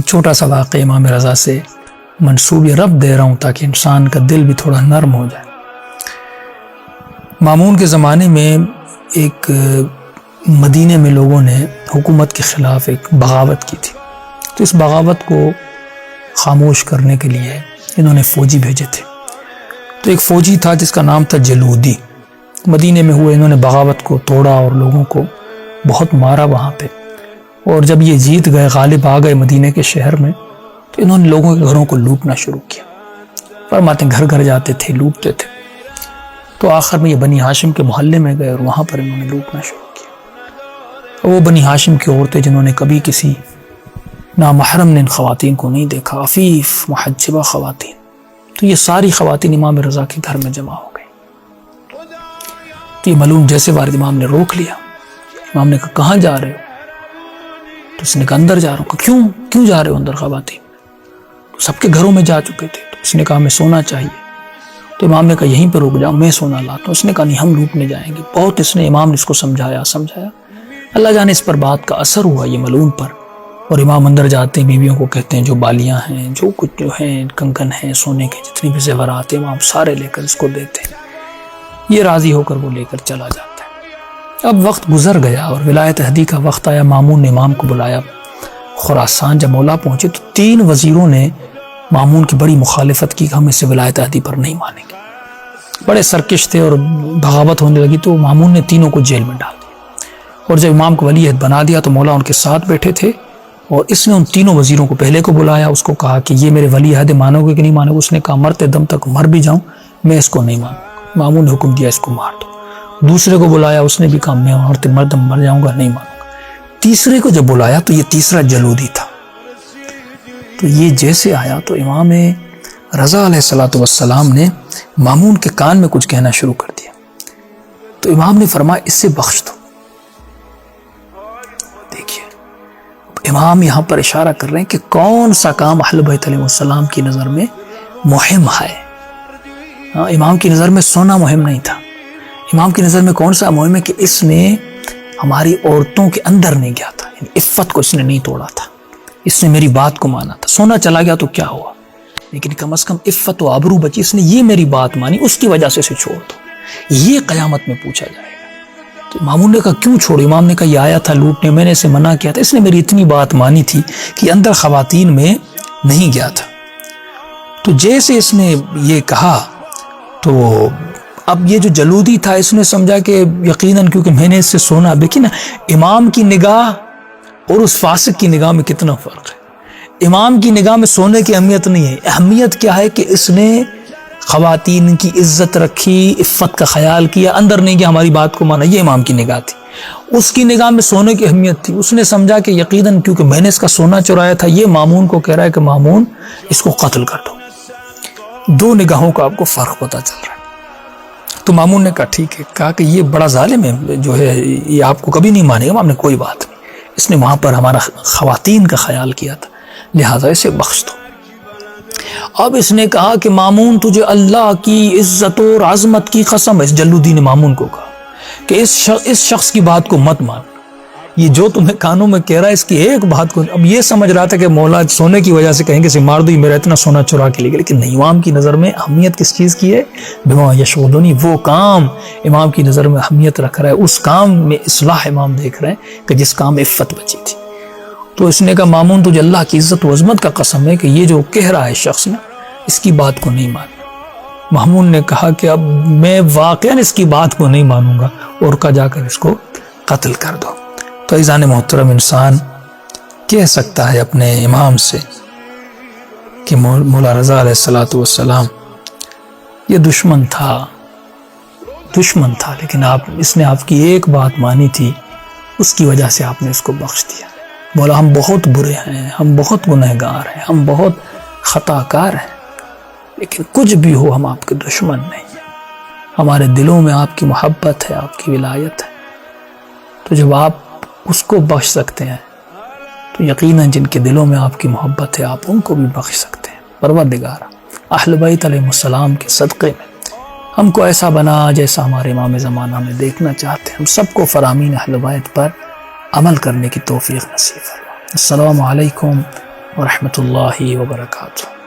چھوٹا سا واقعہ امام رضا سے منسوب رب دے رہا ہوں تاکہ انسان کا دل بھی تھوڑا نرم ہو جائے۔ مامون کے زمانے میں ایک مدینے میں لوگوں نے حکومت کے خلاف ایک بغاوت کی تھی، تو اس بغاوت کو خاموش کرنے کے لیے انہوں نے فوجی بھیجے تھے۔ تو ایک فوجی تھا جس کا نام تھا جلودی، مدینے میں ہوئے، انہوں نے بغاوت کو توڑا اور لوگوں کو بہت مارا وہاں پہ، اور جب یہ جیت گئے، غالب آ گئے مدینے کے شہر میں، تو انہوں نے لوگوں کے گھروں کو لوٹنا شروع کیا۔ فرماتے ہیں گھر گھر جاتے تھے، لوٹتے تھے، تو آخر میں یہ بنی ہاشم کے محلے میں گئے اور وہاں پر انہوں نے لوٹنا شروع کیا۔ وہ بنی ہاشم کی عورتیں جنہوں نے کبھی کسی نامحرم نے ان خواتین کو نہیں دیکھا، عفیف محجبہ خواتین، تو یہ ساری خواتین امام رضا کے گھر میں جمع ہو گئی۔ تو یہ ملعون جیسے وارد امام نے روک لیا۔ امام نے کہا کہاں جا رہے ہو؟ تو اس نے کہا اندر جا رہا ہوں۔ کیوں جا رہے ہو اندر خواتین؟ تو سب کے گھروں میں جا چکے تھے، تو اس نے کہا ہمیں سونا چاہیے۔ تو امام نے کہا یہیں پہ رک جاؤ، میں سونا لاتا ہوں۔ اس نے کہا نہیں، ہم لوٹنے جائیں گے۔ بہت اس نے امام نے اس کو سمجھایا۔ اللہ جانے اس پر بات کا اثر ہوا یہ ملعون پر، اور امام اندر جاتے ہیں، بیویوں کو کہتے ہیں جو بالیاں ہیں، جو کچھ جو ہیں، کنکن ہیں سونے کے، جتنی بھی زیورات ہیں، امام سارے لے کر اس کو دیتے ہیں۔ یہ راضی ہو کر وہ لے کر چلا جاتا ہے۔ اب وقت گزر گیا اور ولایت عہدی کا وقت آیا۔ مامون نے امام کو بلایا خراسان۔ جب مولا پہنچے تو 3 وزیروں نے مامون کی بڑی مخالفت کی کہ ہم اسے ولایت عہدی پر نہیں مانیں گے۔ بڑے سرکش تھے اور بغاوت ہونے لگی، تو مامون نے تینوں کو جیل میں ڈال دیا، اور جب امام کو ولی عہد بنا دیا تو مولا ان کے ساتھ بیٹھے تھے، اور اس نے ان تینوں وزیروں کو پہلے کو بلایا، اس کو کہا کہ یہ میرے ولی عہد مانو گے کہ نہیں مانو گے؟ اس نے کہا مرتے دم تک مر بھی جاؤں میں اس کو نہیں مانوں گا۔ مامون نے حکم دیا اس کو مار دو۔ دوسرے کو بلایا، اس نے بھی کہا میں مرتے دم مر جاؤں گا، نہیں مانوں گا۔ تیسرے کو جب بلایا تو یہ تیسرا جلودی تھا، تو یہ جیسے آیا تو امام رضا علیہ السلام نے مامون کے کان میں کچھ کہنا شروع کر دیا، تو امام نے فرمایا اس سے بخش دو۔ دیکھیے امام یہاں پر اشارہ کر رہے ہیں کہ کون سا کام اہل بیت علیہ السلام کی نظر میں مہم ہے۔ امام کی نظر میں سونا مہم نہیں تھا، امام کی نظر میں کون سا مہم ہے کہ اس نے ہماری عورتوں کے اندر نہیں گیا تھا، یعنی عفت کو اس نے نہیں توڑا تھا، اس نے میری بات کو مانا تھا۔ سونا چلا گیا تو کیا ہوا، لیکن کم از کم عفت و آبرو بچی، اس نے یہ میری بات مانی، اس کی وجہ سے اسے چھوڑ دو، یہ قیامت میں پوچھا جائے گا۔ تو مامون نے کہا کیوں چھوڑو؟ امام نے کہا یہ آیا تھا لوٹنے، میں نے اسے منع کیا تھا، اس نے میری اتنی بات مانی تھی کہ اندر خواتین میں نہیں گیا تھا۔ تو جیسے اس نے یہ کہا تو اب یہ جو جلودی تھا اس نے سمجھا کہ یقیناً کیونکہ میں نے اس سے سونا، دیکھیں نا امام کی نگاہ اور اس فاسق کی نگاہ میں کتنا فرق ہے۔ امام کی نگاہ میں سونے کی اہمیت نہیں ہے، اہمیت کیا ہے کہ اس نے خواتین کی عزت رکھی، عفت کا خیال کیا، اندر نہیں کہ ہماری بات کو مانا، یہ امام کی نگاہ تھی۔ اس کی نگاہ میں سونے کی اہمیت تھی، اس نے سمجھا کہ یقیناً کیونکہ میں نے اس کا سونا چرایا تھا، یہ مامون کو کہہ رہا ہے کہ مامون اس کو قتل کر دو۔ دو نگاہوں کا آپ کو فرق پتہ چل رہا ہے۔ تو مامون نے کہا ٹھیک ہے، کہا کہ یہ بڑا ظالم ہے جو ہے، یہ آپ کو کبھی نہیں مانے گا۔ امام نے کوئی بات نہیں، اس نے وہاں پر ہمارا خواتین کا خیال کیا تھا، لہٰذا اسے بخش دو۔ اب اس نے کہا کہ مامون تجھے اللہ کی عزت اور عظمت کی قسم ہے، اس جلودی نے مامون کو کہا کہ اس شخص کی بات کو مت مان، یہ جو تمہیں کانوں میں کہہ رہا ہے اس کی ایک بات کو۔ اب یہ سمجھ رہا تھا کہ مولا سونے کی وجہ سے کہیں گے اسے مار دو، یہ میرا اتنا سونا چرا کے لے گا، لیکن نہیں، امام کی نظر میں اہمیت کس چیز کی ہے؟ بما یشغلنی، وہ کام امام کی نظر میں اہمیت رکھ رہا ہے، اس کام میں اصلاح امام دیکھ رہے ہیں کہ جس کام عفت بچی تھی۔ تو اس نے کہا مامون تجھے اللہ کی عزت و عظمت کا قسم ہے کہ یہ جو کہہ رہا ہے شخص نا، اس کی بات کو نہیں ماننا۔ مامون نے کہا کہ اب میں واقعاً اس کی بات کو نہیں مانوں گا، اور کا جا کر اس کو قتل کر دو۔ تو عزیزان محترم، انسان کہہ سکتا ہے اپنے امام سے کہ مولا رضا علیہ السلام یہ دشمن تھا، لیکن اس نے آپ کی ایک بات مانی تھی، اس کی وجہ سے آپ نے اس کو بخش دیا۔ مولا ہم بہت برے ہیں، ہم بہت گنہگار ہیں، ہم بہت خطا کار ہیں، لیکن کچھ بھی ہو ہم آپ کے دشمن نہیں ہیں، ہمارے دلوں میں آپ کی محبت ہے، آپ کی ولایت ہے۔ تو جب آپ اس کو بخش سکتے ہیں تو یقیناً جن کے دلوں میں آپ کی محبت ہے آپ ان کو بھی بخش سکتے ہیں۔ پروردگار اہل بیت علیہ السلام کے صدقے میں ہم کو ایسا بنا جیسا ہمارے امام زمانہ میں دیکھنا چاہتے ہیں۔ ہم سب کو فرامین اہل بیت پر عمل کرنے کی توفیق نصیب فرما۔ السلام علیکم ورحمۃ اللہ وبرکاتہ.